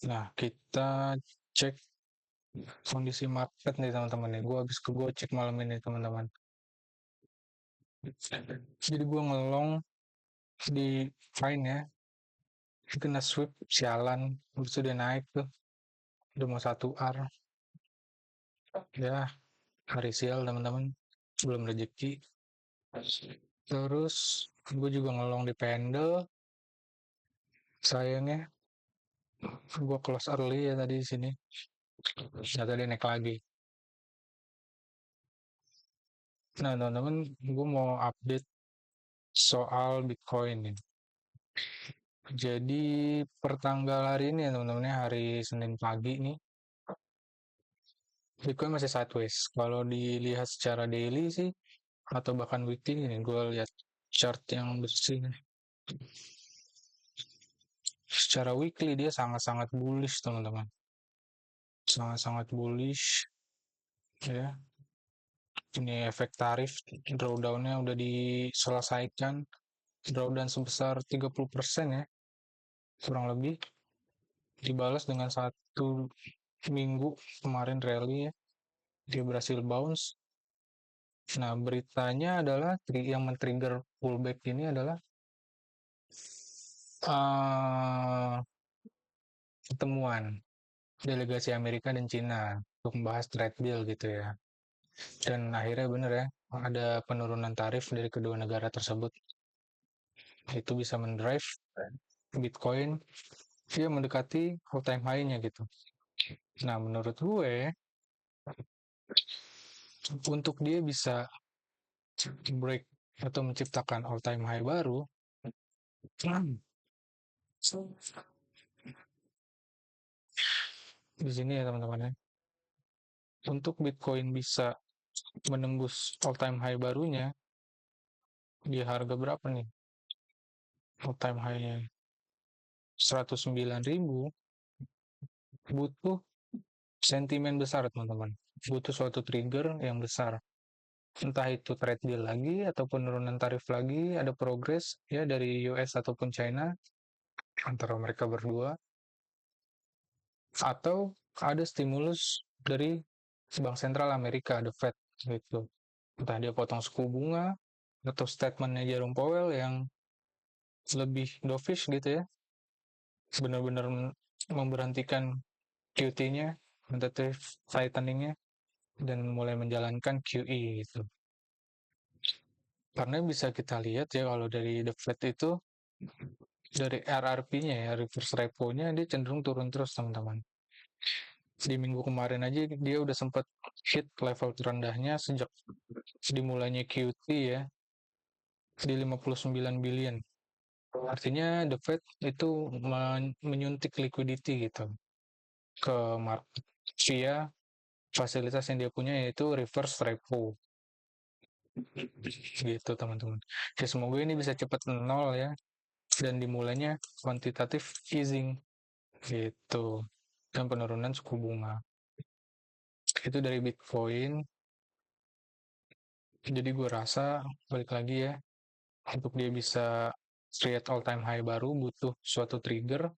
Nah, kita cek kondisi market nih teman-teman nih. Gue cek malam ini teman-teman. Jadi gue ngelong di Fine ya. Kena sweep sialan. Terus udah naik tuh. Udah mau 1 R. Ya, hari sial teman-teman. Belum rezeki. Terus gue juga ngelong di Pendle. Sayangnya gue close early ya tadi di sini. Ternyata dia naik lagi. Nah teman-teman, gue mau update soal Bitcoin nih. Jadi pertanggal hari ini ya teman-teman ya, hari Senin pagi nih, Bitcoin masih sideways. Kalau dilihat secara daily sih, atau bahkan weekly nih, gue lihat chart yang bersih nih. Secara weekly dia sangat-sangat bullish teman-teman. Sangat-sangat bullish ya. Ini efek tarif, drawdown-nya udah diselesaikan. Drawdown sebesar 30% ya, kurang lebih. Dibalas dengan 1 minggu kemarin rally ya. Dia berhasil bounce. Nah, beritanya adalah yang men-trigger pullback ini adalah pertemuan delegasi Amerika dan Cina untuk membahas trade deal gitu ya. Dan akhirnya benar ya, ada penurunan tarif dari kedua negara tersebut. Itu bisa mendrive Bitcoin dia mendekati all time high-nya gitu. Nah, menurut gue untuk dia bisa break atau menciptakan all time high baru, di sini ya teman-teman ya. Untuk Bitcoin bisa menembus all time high barunya di harga berapa nih? All time high-nya 109.000, butuh sentimen besar teman-teman. Butuh suatu trigger yang besar. Entah itu trade deal lagi atau penurunan tarif lagi, ada progres ya dari US ataupun China antara mereka berdua, atau ada stimulus dari Bank Sentral Amerika, the Fed gitu. Entah dia potong suku bunga atau statementnya Jerome Powell yang lebih dovish gitu ya, benar-benar memberhentikan QT-nya, quantitative tightening-nya, dan mulai menjalankan QE gitu. Karena bisa kita lihat ya kalau dari the Fed itu, dari RRP-nya ya, reverse repo-nya, dia cenderung turun terus teman-teman. Di minggu kemarin aja dia udah sempat hit level terendahnya sejak dimulainya QT ya, di 59 billion. Artinya the Fed itu menyuntik liquidity gitu ke market via fasilitas yang dia punya, yaitu reverse repo gitu teman-teman. Ya semoga ini bisa cepat nol ya, dan dimulainya quantitative easing gitu, dan penurunan suku bunga. Itu dari Bitcoin. Jadi gue rasa balik lagi ya, untuk dia bisa create all time high baru butuh suatu trigger.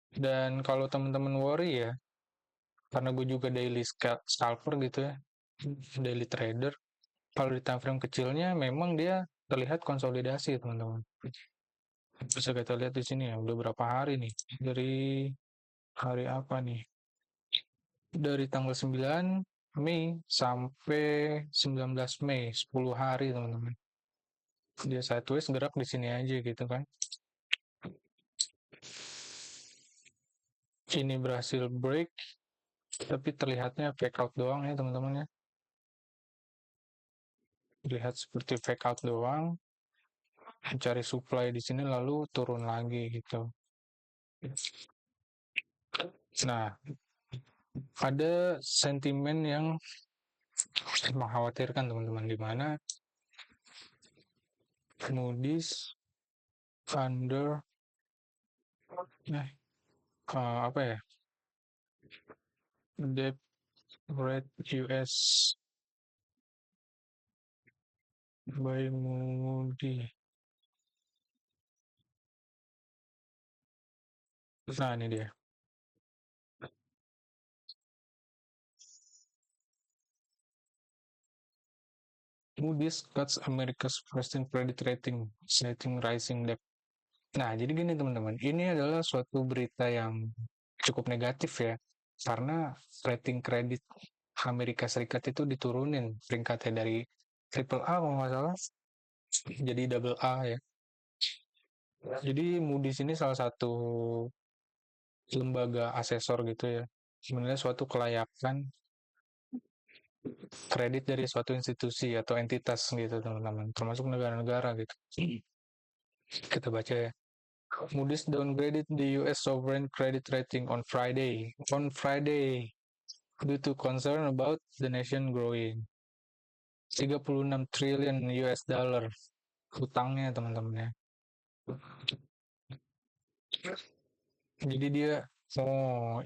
Dan kalau teman-teman worry ya, karena gue juga daily scalper gitu ya, daily trader, kalau di time frame kecilnya memang dia terlihat konsolidasi teman-teman. Bisa kita lihat di sini ya, udah berapa hari nih, dari hari apa nih, dari tanggal 9 Mei sampai 19 Mei, 10 hari teman-teman. Dia sideways gerak di sini aja gitu kan. Ini berhasil break, tapi terlihatnya fake out doang ya teman-teman ya. Terlihat seperti fake out doang, mencari supply di sini lalu turun lagi gitu. Nah, ada sentimen yang mengkhawatirkan teman-teman, di mana Moody's under apa ya, debt rate US by Moody. Nah ini dia, Moody's cuts America's present credit rating, citing rising debt. Nah, jadi gini teman-teman, ini adalah suatu berita yang cukup negatif ya, karena rating kredit Amerika Serikat itu diturunin peringkatnya dari triple A kalau nggak salah, jadi double A ya. Jadi Moody's ini salah satu lembaga asesor gitu ya, sebenarnya suatu kelayakan kredit dari suatu institusi atau entitas gitu teman-teman, termasuk negara-negara gitu. Kita baca ya. Moody's downgraded the US sovereign credit rating on Friday. Due to concern about the nation growing. 36 triliun US dollar hutangnya teman-teman ya. Jadi dia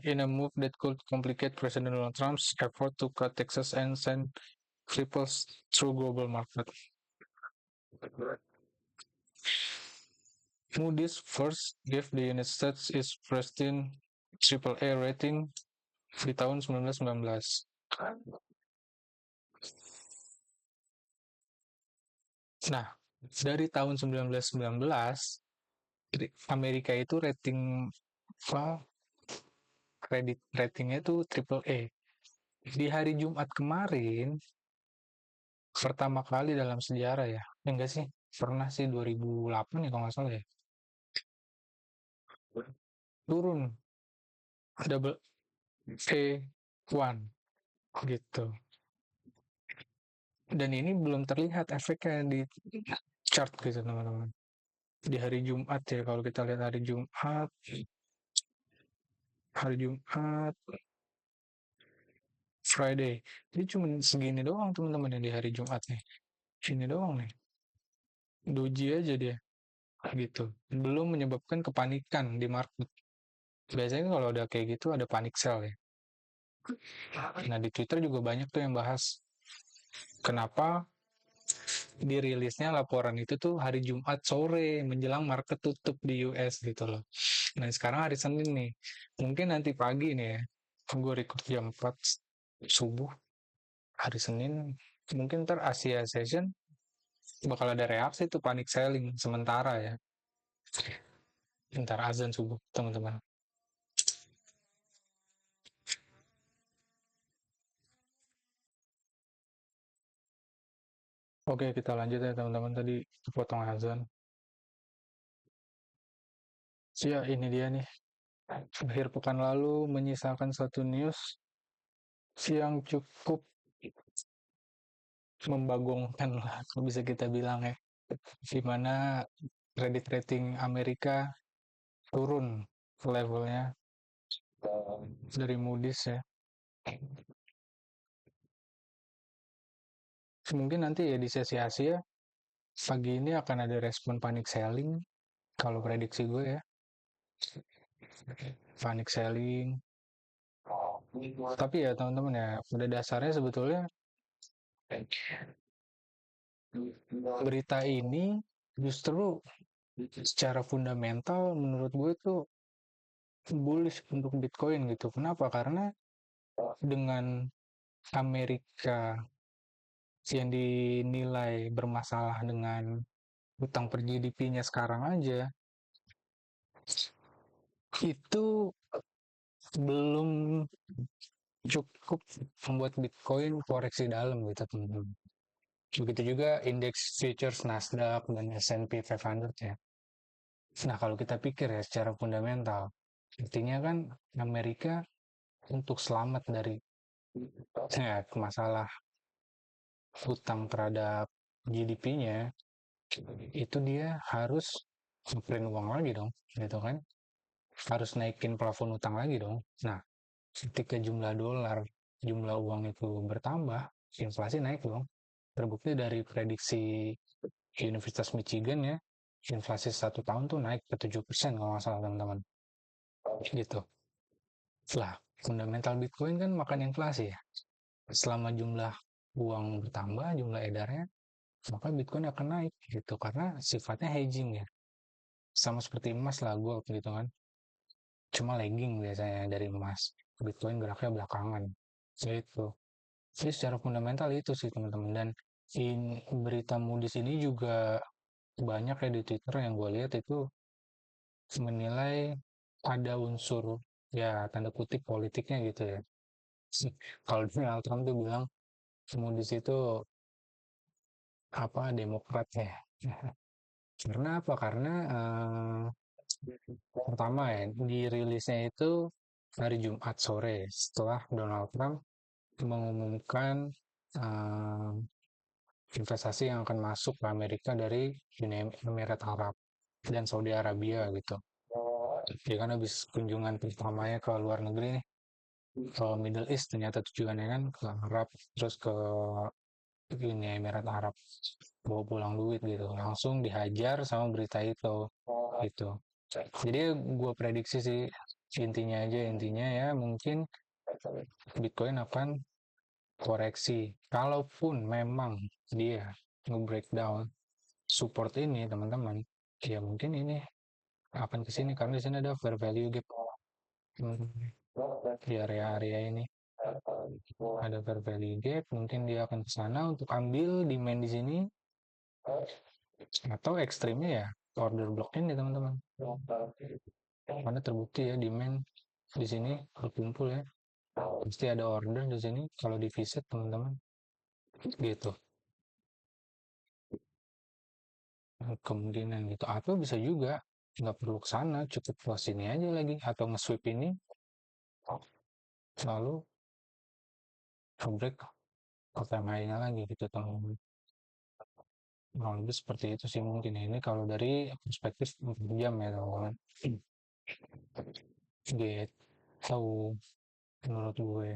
in a move that could complicate President Donald Trump's effort to cut taxes and send ripples through global market. Moody's first gave the United States its pristine AAA rating di tahun 1919. Nah, dari tahun 1919 Amerika itu rating kredit ratingnya itu AAA. Di hari Jumat kemarin pertama kali dalam sejarah ya. Enggak sih, pernah sih 2008 ya kalau nggak salah ya. Turun double A1 gitu. Dan ini belum terlihat efeknya di chart gitu teman-teman. Di hari Jumat ya, kalau kita lihat hari Jumat Friday, ini cuma segini doang teman-teman yang di hari Jumat nih. Sini doang nih. Doji aja dia gitu. Belum menyebabkan kepanikan di market. Biasanya kalau ada kayak gitu ada panic sell ya. Nah di Twitter juga banyak tuh yang bahas kenapa dirilisnya laporan itu tuh hari Jumat sore menjelang market tutup di US gitu loh. Nah sekarang hari Senin nih, mungkin nanti pagi nih ya, gue record jam 4 subuh hari Senin, mungkin ntar Asia Session bakal ada reaksi tuh panic selling sementara ya, ntar azan subuh teman-teman. Oke kita lanjut ya teman-teman, tadi potong azan. Ya ini dia nih, akhir pekan lalu menyisakan satu news yang cukup membagongkan lah, kalau bisa kita bilang ya, di mana credit rating Amerika turun levelnya dari Moody's ya. Mungkin nanti ya di sesi Asia pagi ini akan ada respon panic selling kalau prediksi gue ya. Panic selling. Tapi ya teman-teman ya, pada dasarnya sebetulnya berita ini justru secara fundamental menurut gue tuh bullish untuk Bitcoin gitu. Kenapa? Karena dengan Amerika yang dinilai bermasalah dengan utang per GDP-nya sekarang aja, itu belum cukup membuat Bitcoin koreksi dalam gitu teman-teman. Begitu juga indeks futures Nasdaq dan S&P 500 ya. Nah kalau kita pikir ya secara fundamental, artinya kan Amerika untuk selamat dari masalah hutang terhadap GDP-nya, itu dia harus ngeprint uang lagi dong, gitu kan? Harus naikin plafon utang lagi dong. Nah, ketika jumlah dolar, jumlah uang itu bertambah, inflasi naik dong. Terbukti dari prediksi Universitas Michigan ya, inflasi 1 tahun tuh naik ke 7% kalau nggak salah teman-teman. Gitu. Lah, fundamental Bitcoin kan makan inflasi ya. Selama jumlah uang bertambah, jumlah edarnya, maka Bitcoin akan naik gitu. Karena sifatnya hedging ya. Sama seperti emas lah, gold gitu kan. Cuma lagging biasanya dari emas. Bitcoin geraknya belakangan. Gitu. Jadi secara fundamental itu sih teman-teman. Dan berita Moody's ini juga banyak ya di Twitter yang gue lihat itu menilai ada unsur ya tanda kutip politiknya gitu ya. Kalau Donald Trump tuh bilang Moody's itu apa Demokrat ya. Karena apa? Karena pertama ya dirilisnya itu hari Jumat sore setelah Donald Trump mengumumkan eh, investasi yang akan masuk ke Amerika dari Uni Emirat Arab dan Saudi Arabia gitu. Dia kan habis kunjungan pertamanya ke luar negeri nih, ke Middle East ternyata tujuannya kan ke Arab, terus ke Uni Emirat Arab, bawa pulang duit gitu. Langsung dihajar sama berita itu gitu. Jadi gue prediksi sih intinya ya mungkin Bitcoin akan koreksi. Kalaupun memang dia nge-breakdown support ini teman-teman, ya mungkin ini akan ke sini karena di sini ada fair value gap. Di area-area ini ada fair value gap, mungkin dia akan ke sana untuk ambil demand di sini atau ekstrimnya ya order block ini teman-teman. Karena terbukti ya demand di sini berkumpul ya. Pasti ada order di sini kalau di visit teman-teman gitu. Kemungkinan gitu atau bisa juga nggak perlu ke sana cukup ke sini aja lagi atau nge-sweep ini lalu break all time high-nya lagi gitu teman-teman. Kurang lebih seperti itu sih mungkin ini kalau dari perspektif 4 jam ya teman-teman gitu menurut gue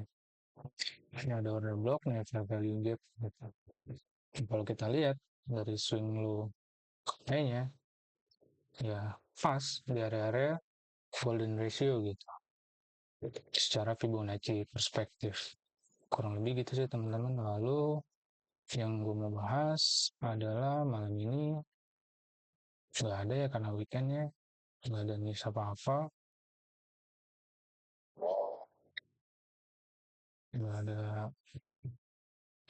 ini ada order block nih fair value gap gitu. Kalau kita lihat dari swing lu kayaknya ya pas di area-area golden ratio gitu secara Fibonacci perspektif kurang lebih gitu sih teman-teman. Lalu yang gue mau bahas adalah malam ini nggak ada ya karena weekendnya nggak ada news apa-apa, nggak ada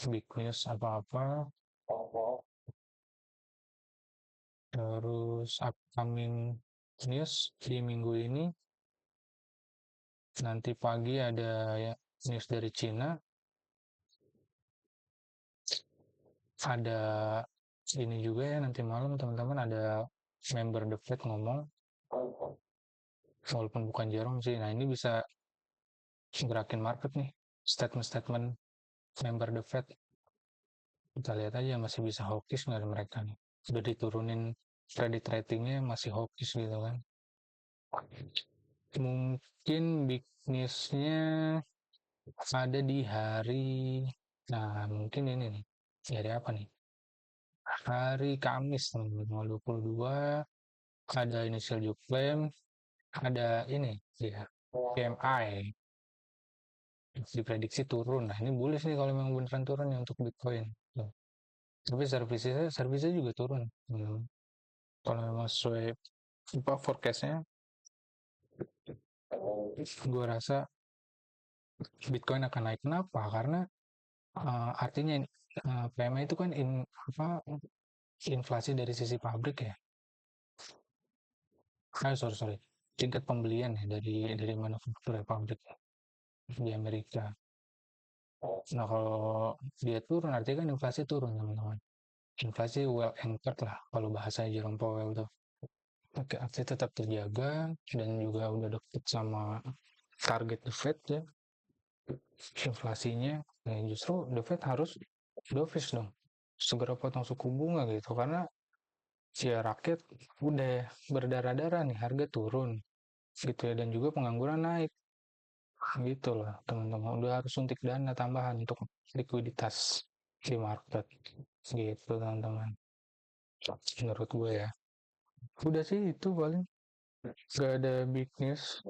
big news apa-apa. Terus upcoming news di minggu ini nanti pagi ada ya, news dari Cina, ada ini juga ya nanti malam teman-teman ada member The Fed ngomong walaupun bukan Jerome sih. Nah ini bisa gerakin market nih statement-statement member The Fed. Kita lihat aja masih bisa hawkish nggak mereka nih. Udah diturunin credit ratingnya masih hawkish gitu kan. Mungkin big newsnya ada di hari, nah mungkin ini nih, hari apa nih? Hari Kamis tanggal 22 ada initial job claim, ada ini ya PMI diprediksi turun. Nah ini bullish nih kalau memang beneran turun ya untuk Bitcoin. Tuh. Tapi servisnya juga turun. Kalau memang sesuai apa forecastnya, gue rasa Bitcoin akan naik. Kenapa? Karena artinya PMI itu kan apa inflasi dari sisi pabrik ya. Sorry, tingkat pembelian ya dari manufaktur ya pabrik di Amerika. Nah kalau dia turun artinya kan inflasi turun teman-teman. Inflasi well anchored lah kalau bahasa Jerome Powell tuh. Oke, aksi tetap terjaga dan juga udah deket sama target The Fed ya inflasinya. Nah, justru The Fed harus dovish dong segera potong suku bunga gitu karena si rakyat udah berdarah-darah nih harga turun gitu ya dan juga pengangguran naik gitu lah teman-teman udah harus suntik dana tambahan untuk likuiditas di market gitu teman-teman menurut gue ya udah sih itu paling gak ada big news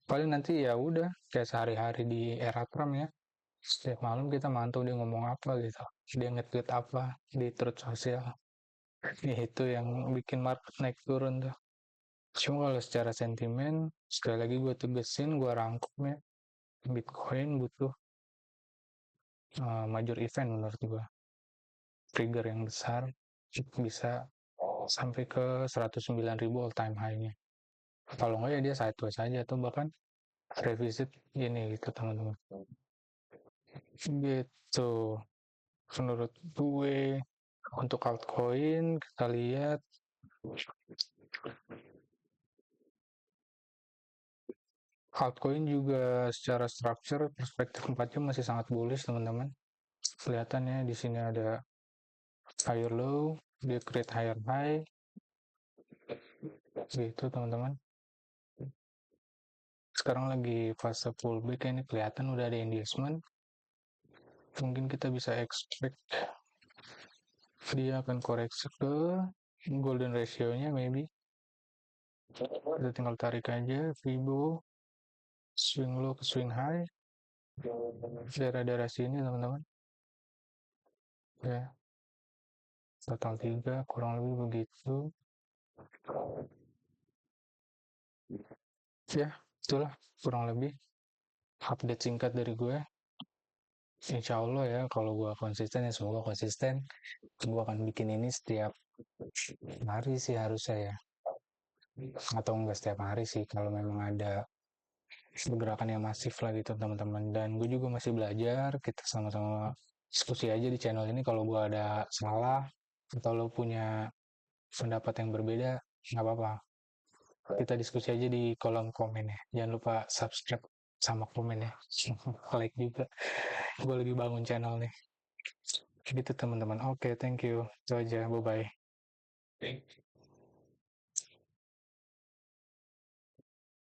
paling nanti ya udah kayak sehari-hari di era Trump ya setiap malam kita mantau dia ngomong apa gitu dia nge-tweet apa di truth sosial ya itu yang bikin market naik turun tuh cuma kalau secara sentimen sekali lagi gue tegesin gue rangkumnya Bitcoin butuh major event menurut gue trigger yang besar bisa sampai ke 109.000 all time high-nya. Kalau nggak ya dia sideways aja atau bahkan revisit gini gitu teman-teman. Gitu. Menurut gue untuk altcoin kita lihat altcoin juga secara structure perspektif 4 jam masih sangat bullish teman-teman. Kelihatannya di sini ada higher low, dia create higher high. Gitu teman-teman. Sekarang lagi fase pullback, ini kelihatan udah ada engagement. Mungkin kita bisa expect dia akan koreksi ke golden ratio-nya maybe. Kita tinggal tarik aja Fibo swing low ke swing high daerah-daerah sini teman-teman ya, total 3 kurang lebih begitu ya. Itulah kurang lebih update singkat dari gue. Insya Allah ya, kalau gue konsisten ya, semoga konsisten. Gue akan bikin ini setiap hari sih harusnya ya, atau enggak setiap hari sih kalau memang ada pergerakan yang masif lah gitu teman-teman. Dan gue juga masih belajar, kita sama-sama diskusi aja di channel ini. Kalau gue ada salah atau lo punya pendapat yang berbeda, nggak apa-apa, kita diskusi aja di kolom komen ya. Jangan lupa subscribe sama komen ya. Like juga, gue lagi bangun channel nih gitu teman-teman. Oke, thank you, itu aja, bye bye.